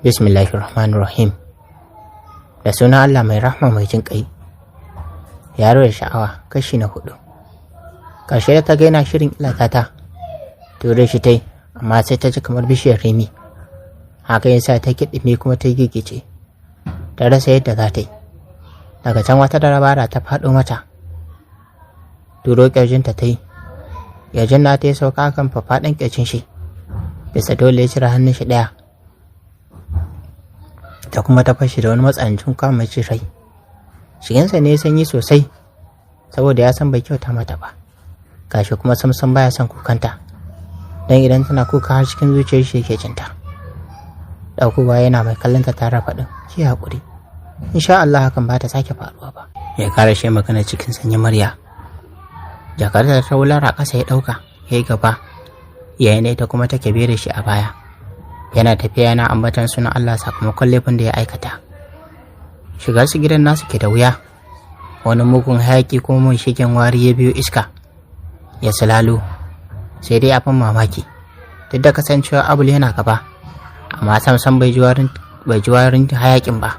Bismillahirrahmanirrahim. Da sunan Allah mai rahma mai jin ƙai. Yaro da sha'awa kashi na 4. Ƙarshe da ta gaina shirin ilata ta, ture shi tai, amma sai ta ji kamar bishiyar remi. Haka yasa ta kiɗime kuma ta gigice. Ta rasa yadda za ta yi. Daga can wata darabara ta faɗo mata. Turo ƙirjinta ta yi. Ƙirjin na ta yi sauka kan fafaɗan ƙirjin shi. Bisa dole ya cire hannun shi ɗaya. Ta kuma ta fashe da wani matsanancin kwamar rai. Shigensa ne ya sanyi sosai, saboda ya san bai kyauta mata ba. Gashi kuma samsam baya son kukanta, don idan tana kuka har cikin zuciyar shi yake jinta. Ɗaukowa yana mai kallonta tare faɗin, ki haƙuri, insha Allah hakan ba ta sake faruwa ba. Ya ƙara shi magana cikin sanyin murya. Jakarta ta wular a ƙasa ya ɗauka, ya yi gaba, yayin da ita kuma take bere shi a baya. Yana tafiya yana ambatan sunan Allah sakamakon laifin da ya aikata. Shigar su gidan nasu ke da wuya. Wani mugun hayaki kuma mai shigen wari ya biyo iska. Ya salalo. Sai dai abin mamaki. Duk da kasancewa Abul yana gaba, amma samsam bai ji warin hayakin ba.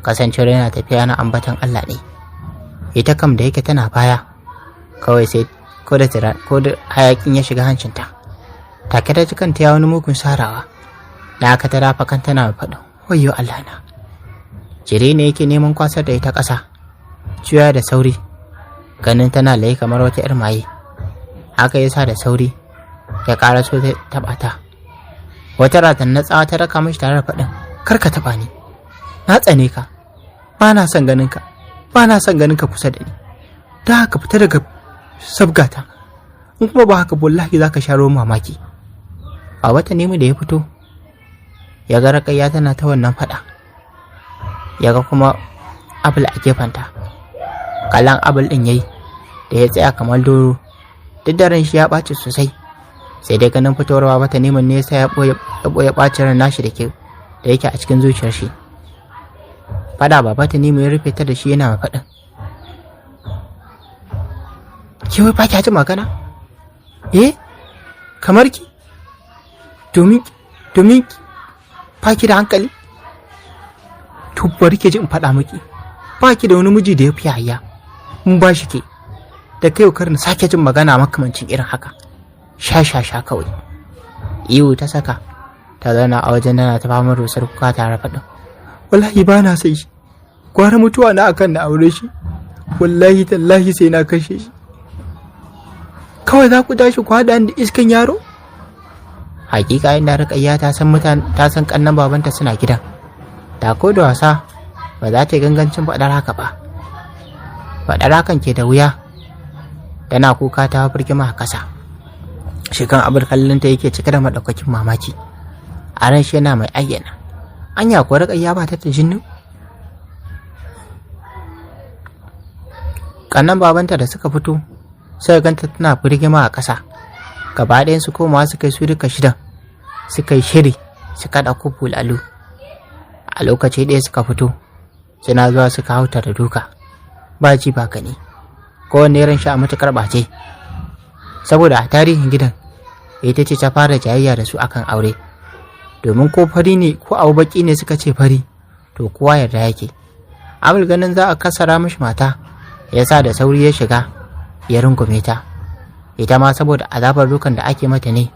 Kasancewar yana tafiya yana ambatan Allah ne. Ita kam da yake tana baya. Kawai sai ko da hayakin ya shiga hancinta. Take da kanta ya wani mugun sarawa. Da aka ta rafa kan tana faɗin, wayyo Allah na. Jire ne yake neman kwasar da ita ƙasa, juya da sauri, ganin tana layi kamar wata 'yar maye. Haka ya sa da sauri, ya ƙara so ta taɓa ta. Wata ratan na tsawa ta raka mashi tare da faɗin, kar ka taɓa ni, na tsane ka, ba na son ganin ka kusa da ni. Da haka fita daga sabgata, in kuma ba haka wallahi za ka sharo mamaki. A wata nemi da ya fito, ya ga Raƙayya tana ta wannan faɗa, ya ga kuma Abul a gefenta. Kallon Abul ɗin yayi da ya tsaya kamar doro, duk da ran shi ya ɓaci sosai, sai dai ganin fitowarwa bata neman ne yasa ya ɓoye ɓacin ran nashi da yake a cikin zuciyar shi. Faɗa baba ta nemi ya rufe ta da shi yana mai faɗin, ke wai ba ki ji magana? Kamar ki? Domin ki da hankali? To bari ke ji in faɗa miki, ba ki da wani miji da ya fi Yahaya, mun ba shi ke, da kai kar na sake jin magana makamancin irin haka. Sha kawai. Ihu ta saka, ta zauna a wajen nana ta fama rusar kuka tare faɗin, wallahi ba na sai shi, gwara mutuwa na akan na aure shi, wallahi tallahi sai na kashe shi. Kawai za ku tashi ku haɗa da iskan yaro? Hakika inda Raƙayya ta san kannan babanta suna gidan, da ko da wasa ba za ta yi gangancin faɗar haka ba. Faɗar hakan ke da wuya. Tana kuka ta firgima a ƙasa. Shikan Abul kallon ta yake cike da madaukakin mamaki. A ran shi yana mai ayyana, anya ko Raƙayya ba ta jinnu? Kannan babanta da suka fito sai ganta tana firgima a ƙasa. Gaba ɗayan su komawa suka yi su duka shidan, suka yi shiri suka ɗauko bulalu. A lokaci ɗaya suka fito, suna zuwa suka hauta da duka, ba ji ba gani. Kowanne ran shi a matuƙar ɓace, saboda a tarihin gidan ita ce ta fara jayayya da su akan aure. Domin ko fari ne ko abu baki ne suka ce fari, to kowa yarda yake. Abul ganin za a kasara mishi mata, ya sa da sauri ya shiga ya rungume ta. Ita ma saboda azabar dukan da ake mata ne,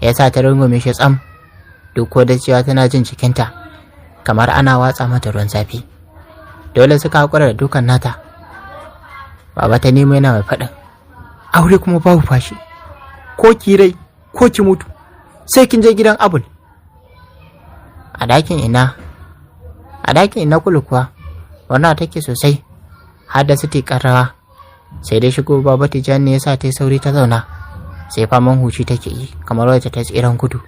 ya sa ta rungume shi tsam, duk ko da cewa tana jin cikinta kamar ana watsa mata ruwan zafi. Dole suka haƙura da dukan nata. Baba ta nemo yana mai faɗin, aure kuma babu fashi, ko ki rai ko ki mutu sai kin je gidan Abul. A ɗakin ina Kulu kuwa wannan take sosai, har da su rawa. Sai dai shigo baba Tijjani ya sa ta yi sauri ta zauna, sai faman huci take yi kamar wacce ta tsiran gudu.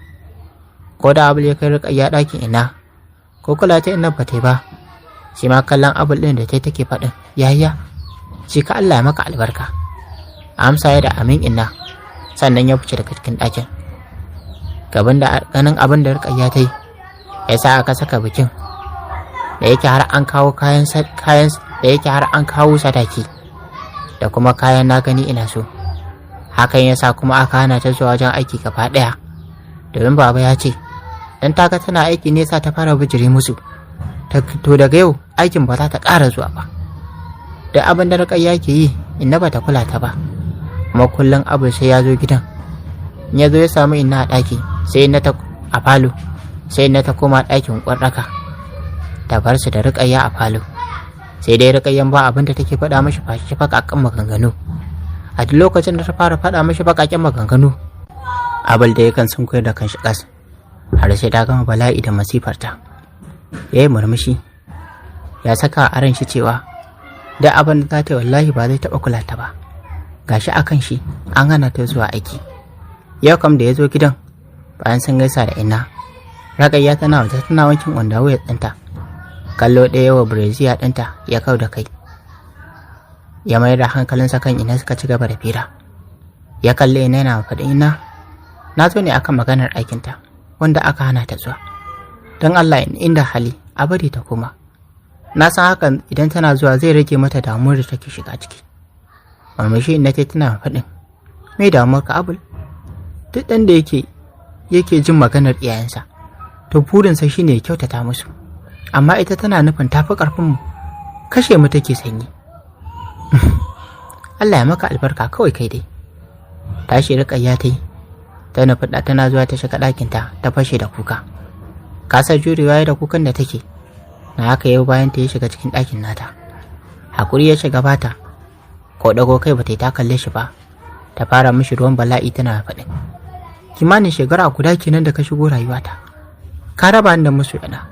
Ko da Abul ya kai Raƙayya ɗakin ina, ko kula ta ina ba ta ba, shi ma kallon Abul ɗin da ta take faɗin, Yahaya, shi ka Allah ya maka albarka. Amsa ya da amin ina, sannan ya fice daga cikin ɗakin. Ganin abin da Raƙayya ta yi, ya sa aka saka bikin, da yake har an kawo sadaki. Da kuma kayan na gani ina so. Hakan ya sa kuma aka hana ta zuwa wajen aiki gaba ɗaya, domin baba ya ce dan ta ga tana aiki nesa ta fara bijire musu. To daga yau aikin ba za ta ƙara zuwa ba. Da abin da Rukayya ke yi inna ba ta kula ta ba, kuma kullum Abul sai ya zo gidan. In ya zo ya samu inna a ɗaki sai inna ta a falo, sai inna ta koma ɗakin ƙwarɗaka ta bar su da Rukayya a falo. Sai dai Rukayyan ba abin da take faɗa mashi fashi baƙaƙen maganganu. A duk lokacin da ta fara faɗa mashi baƙaƙen maganganu, Abul da yakan sun koyar da kanshi ƙas har sai ta gama bala'i da masifarta. Ya yi murmushi, ya saka a ran shi cewa da abin da za ta yi wallahi ba zai taɓa kula ta ba. Gashi a kan shi an hana ta zuwa aiki. Yau kam da ya zo gidan bayan sun gaisa da inna, Rukayya tana waje tana wankin wandawuyar ɗinta. Kallo ɗaya wa Breziya ɗinta ya kau da kai. Ya mayar da hankalinsa kan ina suka ci gaba da fira. Ya kalle ina yana faɗin ina, na zo ne akan maganar aikinta wanda aka hana ta zuwa. Don Allah inda hali a bari ta koma. Na san hakan idan tana zuwa zai rage mata damuwar da take shiga ciki. Murmushi ina ta tana faɗin, me damuwar ka Abul? Duk ɗan da yake jin maganar iyayensa, to burinsa shine ya kyautata musu. Amma ita tana nufin tafi ƙarfinmu, kashe mu take sanyi. Allah ya maka albarka kawai kai dai. Tashi Rukayya ta yi, ta nufi tana zuwa ta shiga ɗakinta ta fashe da kuka. Kasar jurewa da kukan da take, na haka yau bayan ta ya shiga cikin ɗakin nata. Hakuri ya shiga bata, ko ɗago kai bata yi ta kalle shi ba, ta fara mishi ruwan bala'i tana faɗin, kimanin shekara guda kenan da ka shigo rayuwata. Ka raba ni da masoyana,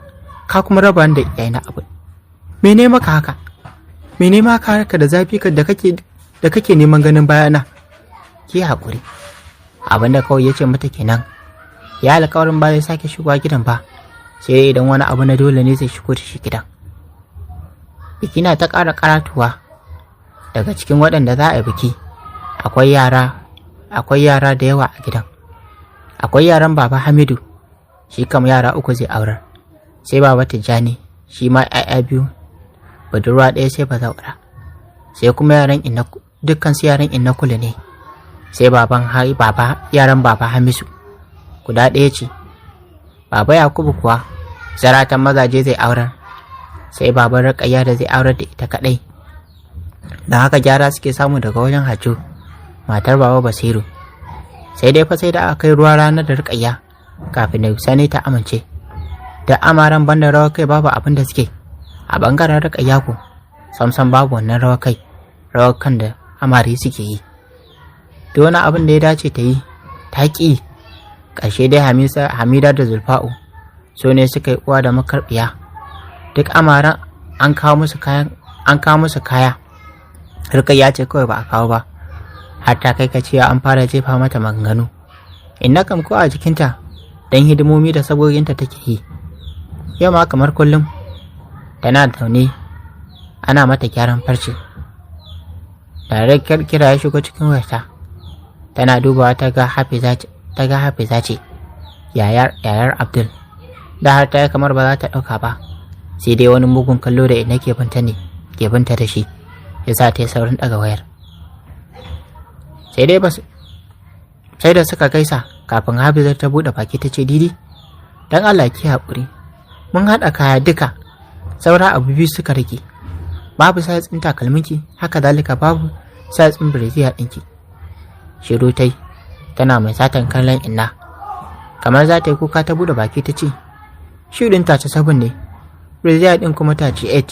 ka kuma raba ni da iyayena Abul. Mene maka haka? Mene ma ka harka da zafi da kake neman ganin bayana? Ki haƙuri. Abinda kawai ya ce mata kenan, ya alƙawarin ba zai sake shigowa gidan ba, sai idan wani abu na dole ne zai shigo da shi gidan. Biki na ta ƙara karatuwa. Daga cikin waɗanda za a yi biki akwai yara da yawa a gidan. Akwai yaran baba Hamidu, shi kam yara 3 zai aurar. Sai baba Tijjani, shi ma 'ya'ya 2, budurwa 1 sai bazaura. Sai kuma dukkan su yaran inna kula ne. Sai yaran baba Hamisu guda 1 ce. Baba Yakubu kuwa zaratan mazaje zai aurar. Sai baban Rukayya da zai aurar da ita kadai. Da haka gyara suke samu daga wajen Hajjo, matar baba Basiru. Sai dai fa sai da aka kai ruwa ranar da Rukayya kafin da Sani ta amince. Da amaran banda rawar kai babu abin da suke. A bangaren Rukayya ko samsam babu wannan rawar kai, rawar kan da amare suke yi. Da wani abin da ya dace ta yi ta ƙi. Ƙarshe dai Hamida da Zulfa'u so ne suka yi uwa da makarbiya. Duk amaran an kawo musu kaya. Rukayya ce kawai ba a kawo ba, har ta kai cewa an fara jefa mata maganganu. Inna kam ko a jikinta dan hidimomi da saboginta take yi. Yau ma kamar kullum tana zaune ana mata gyaran farce. Tare kira ya shigo cikin wayarta. Tana dubawa ta ga Hafiza ce, yayar Abdul. Da har ta yi kamar ba za ta ɗauka ba, sai dai wani mugun kallo da ina ke binta da shi ya sa ta yi saurin ɗaga wayar. Sai da suka gaisa kafin Hafiza ta buɗe baki ta ce, Didi, don Allah ki haƙuri, mun haɗa kaya duka, saura abu 2 suka rage. Babu satsin takalminki, haka zalika babu satsin bireziya ɗinki. Shiru tai, tana mai satan kallon inna. Kamar za ta yi kuka ta buɗe baki ta ce, shirin ta 7 ne, bireziya ɗin kuma ta 8.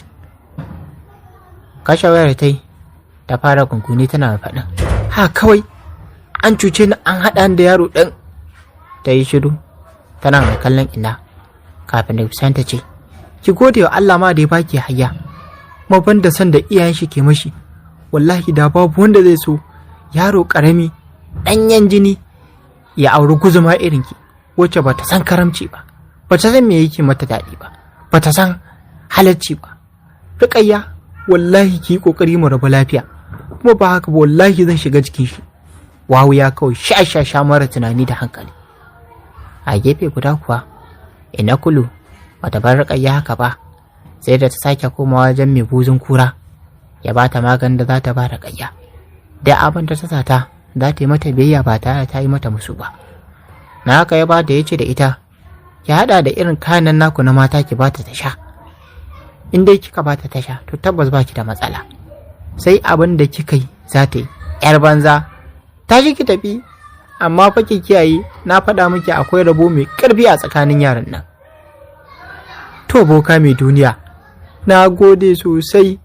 Kashe wayar tai, ta fara kunkuni tana faɗin, ha kawai, an cuce ni an haɗa da yaro ɗan. Ta yi shiru, tana mai kallon inna, kafin da bisan ta ce, ki gode wa Allah ma da ya baki hayya, maban da san da iyayen shi ke mashi, wallahi da babu wanda zai so yaro ƙarami ɗanyen jini ya auri guzuma irinki, wacce ba ta san karamci ba, ba ta san me yake mata daɗi ba, ba ta san halarci ba. Rukayya, wallahi ki yi ƙoƙari mu rabu lafiya, kuma ba haka ba wallahi zan shiga jikin shi. Wawu ya kawai sha mara tunani da hankali. A gefe guda kuwa ina Kulu bata bar Rukayya haka ba, sai da ta sake komawa wajen mai buzun kura ya bata maganin da za ta ba Rukayya. Da abin da ta sata za ta yi mata biyayya ba tare ta yi mata musu ba. Na haka ya ba da ya ce da ita, ki haɗa da irin kayan nan naku na mata ki bata ta sha. In dai kika bata ta sha to tabbas baki da matsala. Sai abin da kika yi za ta yi, 'yar banza. Tashi ki tafi, amma fa ki kiyaye, na faɗa miki akwai rabo mai ƙarfi a tsakanin yaran nan. To boka mai duniya, na gode sosai.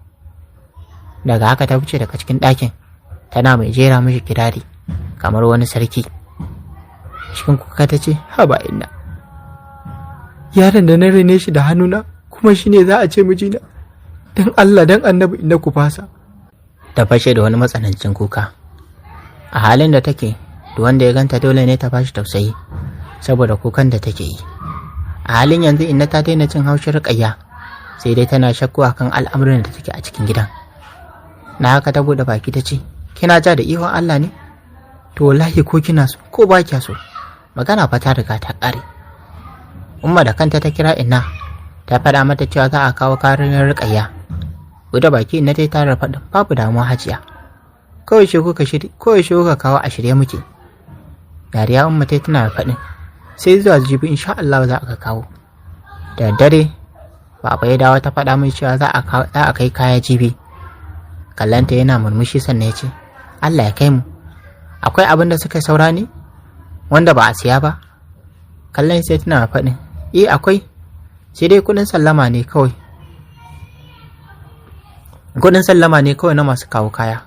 Daga haka ta fice daga cikin ɗakin, tana mai jera mishi kirari kamar wani sarki. Cikin kuka ta ce, haba inna, yaron da na rene shi da hannuna kuma shi ne za a ce mijina. Don Allah don annabi inna ku fasa. Ta fashe da wani matsanancin kuka. A halin da take, da wanda ya ganta dole ne ta bashi tausayi saboda kukan da take yi. A halin yanzu inna ta daina cin haushin Ruqayya, sai dai tana shakku akan al'amuran da take a cikin gidan. Na haka ta bude baki ta ce, kina ja da ihon Allah ne? To wallahi ko kina so ko ba kya so, magana fa ta riga ta ƙare. Umma da kanta ta kira inna, ta faɗa mata cewa za a kawo kariyar Ruqayya. Bude baki inna ta yi tare faɗin, babu damuwa hajiya, kawai shi kuka kawo a shirye muke. Dariya umma ta tana faɗin, sai zuwa jibi insha Allah za a kawo. Da dare baba ya dawo ta faɗa mai cewa za a kai kaya jibi. Kallanta yana murmushi sannan ya ce, Allah ya kai mu. Akwai abin da suka saura ne wanda ba a siya ba? Kallon sai tana faɗin, akwai, sai dai kuɗin sallama ne kawai. Kuɗin sallama ne kawai na masu kawo kaya,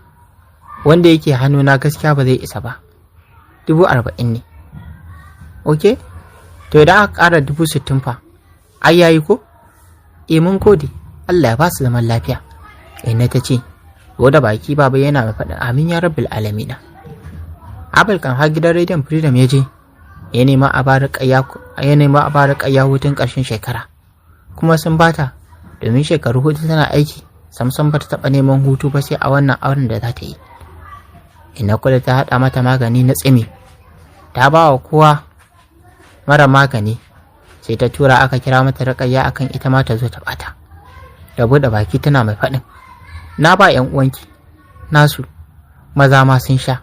wanda yake hannuna gaskiya ba zai isa ba. 40,000 ne. Ok, to idan aka ƙara 60,000 fa, ai yayi ko? Mun gode, Allah ya ba su zaman lafiya. Inna ta ce, da baki baba yana mai faɗin amin ya rabbil alamina. Abul kan har gidan rediyon Freedom ya je, ya nema a ba Ruqayya hutun ƙarshen shekara, kuma sun bata, domin shekaru 4 tana aiki, samsam ba ta taɓa neman hutu ba sai a wannan auren da za ta yi. Inna kula ta haɗa mata magani na tsimi, ta ba wa kowa mara magani, sai ta tura aka kira mata Ruqayya akan ita ma ta zo ta bata. Da buɗe baki tana mai faɗin, na ba 'yan uwanki nasu, maza ma sun sha,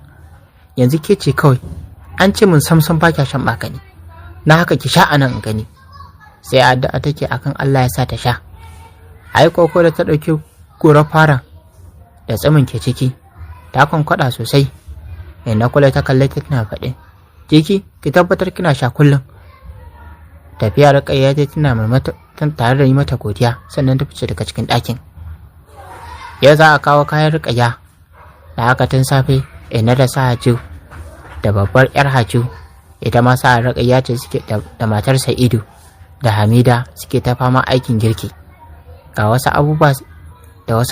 yanzu ke ce kawai, an ce min samsam ba kya shan magani, na haka ki sha anan in gani. Sai addu'a take akan Allah ya sa ta sha. Ai koko da ta ɗauki gora fara da tsamin ke ciki, ta kwankwada sosai. Inna kula ta kalle ta tana faɗin, ki tabbatar kina sha kullum. Tafiya Ruqayya ta tana tare da yi mata godiya, sannan ta fice daga cikin ɗakin. Yau za a kawo kayan Ruqayya. Da haka tun safe Inna da sa Haju da babbar 'yar Haju, ita ma sa Ruqayya ce suke da matar Sa'idu da Hamida suke ta fama aikin girki. Ga wasu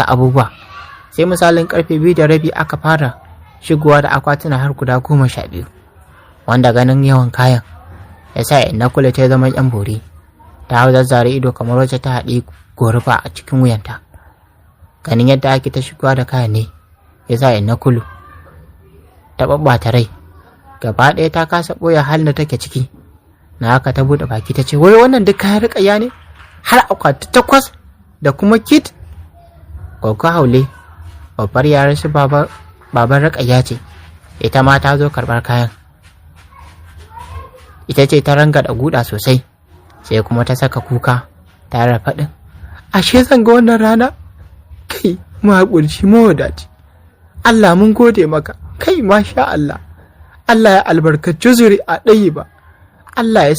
abubuwa sai misalin karfe 2:30 aka fara shigowa da akwatuna har guda 12, wanda ganin yawan kayan ya sa Inna kula ta zama 'yan bori. Ta hau zazzare ido kamar wacce ta haɗe goruba a cikin wuyanta. Ganin yadda ake ta shigowa da kayan ne ya sa Inna kulu ta babbata rai, gaba ɗaya ta kasa ɓoye halin da take ciki. Na haka ta buɗe baki ta ce, wai wannan duk kayan Ruqayya ne, har akwati 8 da kuma kit. Gwaggo Haule, babbar yaran shi baban Ruqayya ce, ita ma ta zo karɓar kayan. Ita ce ta rangada guda sosai, sai kuma ta saka kuka tare da faɗin, ashe zan ga wannan rana? Kai mahaƙurci mawadaci, Allah mun gode maka, kai masha Allah, Allah ya albarkaci zuri a ɗayi ba, Allah ya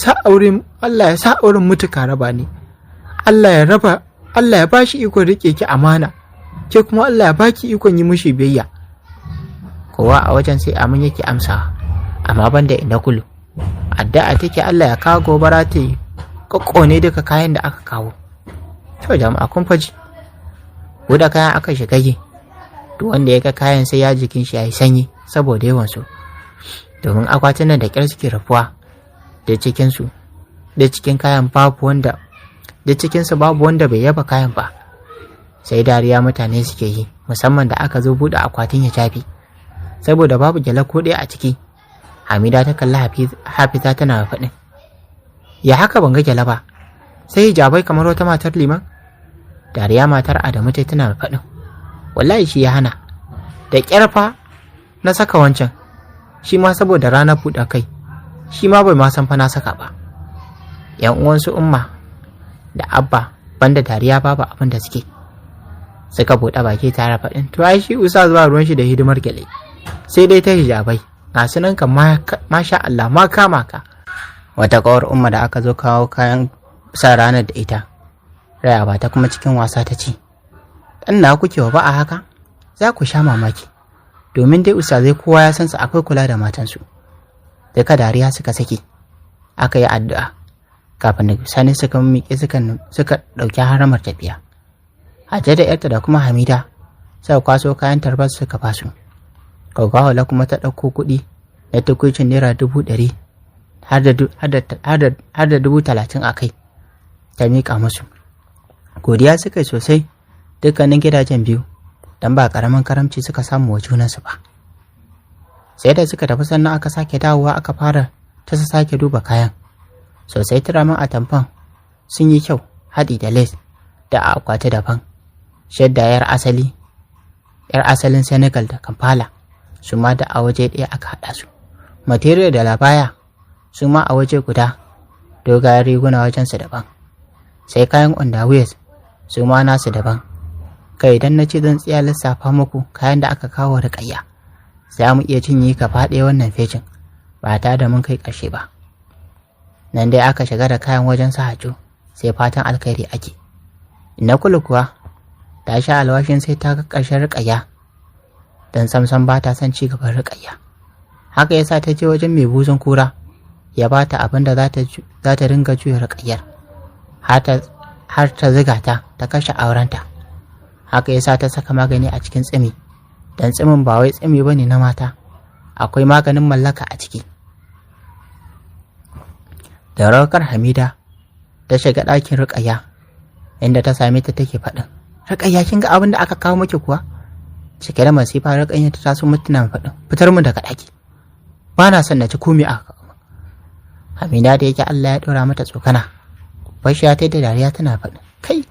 sa auren mutuka raba ne, Allah ya ba shi ikon riƙe ki amana, ke kuma Allah ya baki ikon yi mushi biyayya. Kowa a wajen sai amin yake amsawa, amma banda Inna kulu, addu'a take Allah ya kawo gobara ta yi kokkone duka kayan da aka kawo. To jama'a kun faji, buɗe kayan aka shiga yi, duk wanda ya ga kayan sai ya jikin shi yayi sanyi saboda yawan su, domin akwatunan da kyar suke rafuwa da cikin kayan babu wanda bai yaba kayan ba. Sai dariya mutane suke yi, musamman da aka zo buɗe akwatin hijabi, saboda babu gyale ko ɗaya a ciki. Hamida ta kalli Hafiza tana faɗin, ya haka ban ga gyale ba, sai hijabai kamar wata matar liman. Dariya matar Adamu ta tana faɗin, wallahi shi ya hana, da ƙyarfa na saka wancan, shi ma saboda ranar buɗe kai, shi ma bai ma san fa na saka ba. yan uwansu Umma da Abba banda dariya babu abin da suka buɗe baki tare faɗin to ai shi Ustaz zuwa ruwan shi da hidimar gyale sai dai ta hijabai ga su nan kan masha Allah ma kama ka. Wata kawar Umma da aka zo kawo kayan sa ranar da ita raya ba ta kuma cikin wasa ta ce dan na kuke wa ba a haka za ku sha mamaki domin dai ustazai kowa ya san su akwai kula da matansu. Duka dariya suka saki aka yi addu'a kafin da sani suka miƙe suka ɗauki haramar tafiya. Hajja da yarta da kuma Hamida suka kwaso kayan tarbar suka basu. Gaggawa kuma ta ɗauko kuɗi na tukuicin naira 100 har da 30 a kai ta miƙa musu. Godiya suka yi sosai dukkanin gidajen biyu don ba ƙaramin karamci suka samu wa junansu ba. Sai da suka tafi sannan aka sake dawowa aka fara ta sake duba kayan. Sosai turamin atamfan sun yi kyau haɗi da lace da a akwati daban. Shadda yar asalin Senegal da Kampala su ma da a waje ɗaya aka haɗa su. Material da labaya su ma a waje guda, dogayen riguna wajensu daban. Sai kayan underwears su ma nasu daban. Kai idan na ce zan tsaya lissafa muku kayan da aka kawo Rukayya za mu iya cinye gaba ɗaya wannan fejin ba tare da mun kai ƙarshe ba. Nan dai aka shiga da kayan wajen su Hajjo sai fatan alkhairi ake. Inna Kulu kuwa ta sha alwashin sai ta ga ƙarshen Rukayya don samsam ba ta son ci gaban Rukayya. Haka yasa ta je wajen mai buzun kura ya ba ta abin da za ta ringa juya Rukayyar har ta ziga ta kashe aurenta. Haka yasa ta saka magani a cikin tsimi dan tsimin ba wai tsimi bane na mata, akwai maganin mallaka a ciki. Da rawar Hamida ta shiga ɗakin Rukayya inda ta same ta take faɗin Rukayya kin ga abin da aka kawo miki kuwa? Cike da masifa Rukayya ta taso mutuna faɗin fitar mu daga ɗaki, ba na son na ci komai aka kawo. Hamida da yake Allah ya ɗora mata tsokana bashiya ta da dariya tana faɗin kai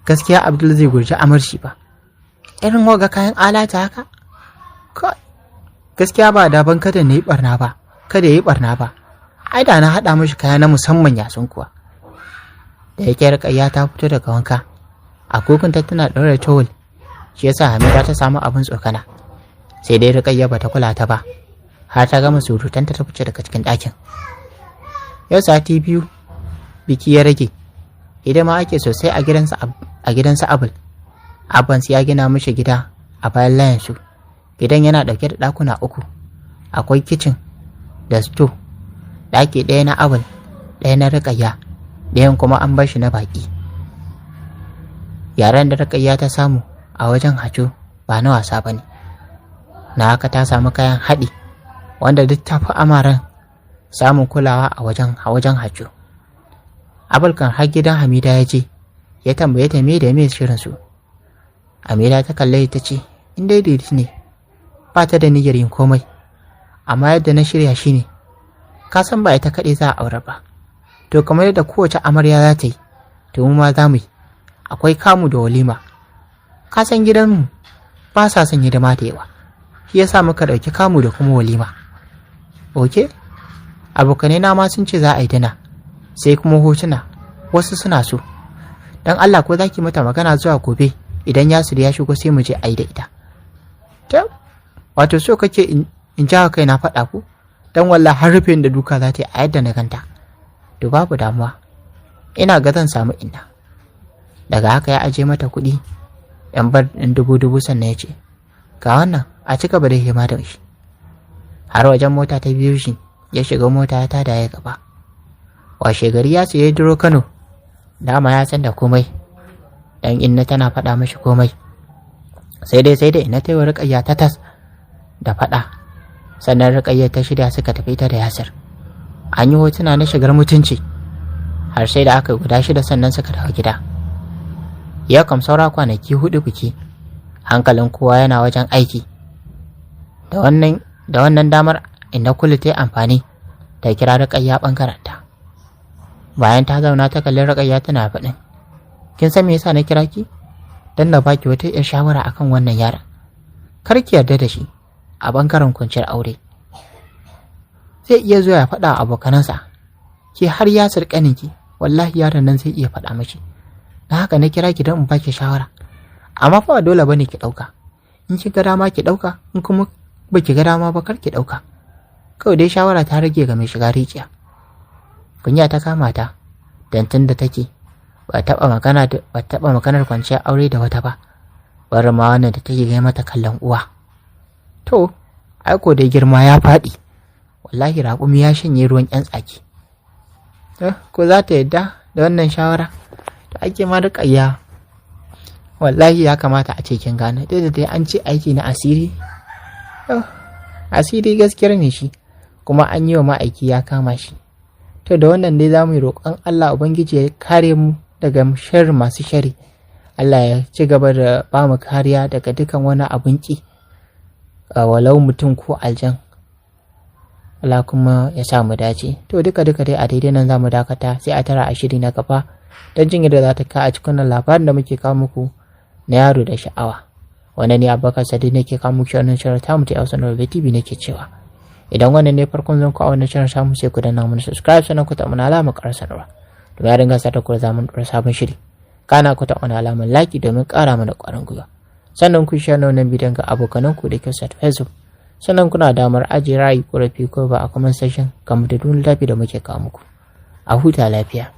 gaskiya Abdul zai gurji amarshi ba irin waga kayan alata haka gaskiya ba da ban kada ya yi barna ba ai da na haɗa mashi kaya na musamman yasun kuwa. Da yake Rukayya ta fito daga wanka agogonta tana ɗaure towel shi yasa Hamida ta samu abin tsokana, sai dai Rukayya bata kula ta ba har ta gama surutanta ta fice daga cikin ɗakin. Yau sati 2 biki ya rage, hidima ake sosai a gidansa Abul. Abbansu ya gina mishi gida a bayan layansu. Gidan yana ɗauke da ɗakuna 3, akwai kicin da sto, ɗaki ɗaya na Abul, ɗaya na Rukayya, ɗayan kuma an bar shi na baƙi. Yaran da Rukayya ta samu a wajen Hajjo ba na wasa ba ne, na haka ta samu kayan haɗi wanda duk ta fi amaran samun kulawa a wajen Hajjo. Abul kan har gidan Hamida ya je ya tambaye ta me da me shirin su. Hamida ta kalle ta ce in dai ne ba ta da niyyar yin komai, amma yadda na shirya shi ne ka san ba ita kaɗai za a aure ba, to kamar yadda kowace amarya za ta yi to mu ma za mu yi, akwai kamu da walima. Ka san gidanmu ba sa son hidima da yawa, shi yasa muka ɗauki kamu da kuma walima. Oke, abokanai na ma sun ce za a yi dina, sai kuma hotuna wasu suna so. Dan Allah ko zaki mata magana zuwa gobe idan Yasir ya shigo sai mu je a yi da ita. Wato so kake in ja kai na faɗa ku? Dan wallahi har rufe da duka za ta yi a yadda na ganta. To babu damuwa, ina ga zan samu inna. Daga haka ya aje mata kuɗi yan bar ɗin 1000 sannan ya ce ga wannan a cika ba da hima da shi. Har wajen mota ta biyo shi ya shiga mota ya tada ya gaba. Washe gari ya ya duro Kano, dama ya san da komai dan inna tana faɗa mashi komai. Sai dai inna ta yi wa Rukayya ta tas da faɗa, sannan Rukayya ta shirya suka tafi ta da Yasir. An yi hotuna na shigar mutunci har sai da aka guda 6 sannan suka dawo gida. Ya kam saura kwanaki 4 biki, hankalin kowa yana wajen aiki. Da wannan damar inda Kulu ta yi amfani ta kira Rukayya ɓangaranta. Bayan ta zauna ta kalli Rukayya tana faɗin kin san me yasa na kira ki? Dan na baki wata yar shawara akan wannan yaron. Kar ki yarda da shi a bangaren kwanciyar aure. Zai iya zuwa ya faɗa abokanansa ke har ya sarƙaninki wallahi yaron nan zai iya faɗa mashi. Na haka na kira ki don in baki shawara. Amma fa dole bane ki ɗauka. In ki ga dama ki ɗauka, in kuma ba ki ga dama ba kar ki ɗauka. Kawai dai shawara ta rage ga mai shiga rijiya. Kunya ta kama ta, dan tun da take ba taɓa maganar kwanciyar aure da wata ba. Bari ma wannan da take gai mata kallon uwa. To, aiko dai girma ya faɗi. Wallahi raƙumi ya shanye ruwan 'yan tsaki. Ko za ta yadda da wannan shawara? To ake ma Ruqayyah wallahi ya kamata a ce kin gane, dai da dai an ce aiki na asiri. Asiri gaskiyar ne shi, kuma an yi wa ma'aiki ya kama shi. To da wannan dai za mu yi roƙon Allah Ubangiji ya kare mu daga sharri masu shari. Allah ya ci gaba da ba mu kariya daga dukan wani abun ƙi, walau mutum ko aljan. Allah kuma ya sa mu dace. To duka dai a daidai nan za mu dakata, sai a tara a shiri na gaba don jin yadda za ta ka a cikin labarin da muke kawo muku na yaro da sha'awa. Wannan ne Abubakar Sadiq nake kawo muku wannan shirin tamu ta Hausa Nobel TV nake cewa idan wannan ne farkon zan kawo wannan shirin samu sai ku danna mana subscribe sannan ku taɓa mana alamar ƙarar sanarwa domin ya dinga sata ku da zamun ɗora sabon shiri. Kana ku taɓa mana alamar like domin ƙara mana ƙwarin gwiwa. Sannan ku share wannan bidiyon ga abokananku da ke sa Facebook. Sannan kuna damar ajiye ra'ayi, ƙorafi ko ba a comment section kamar da duk littafi da muke kawo muku. A huta lafiya.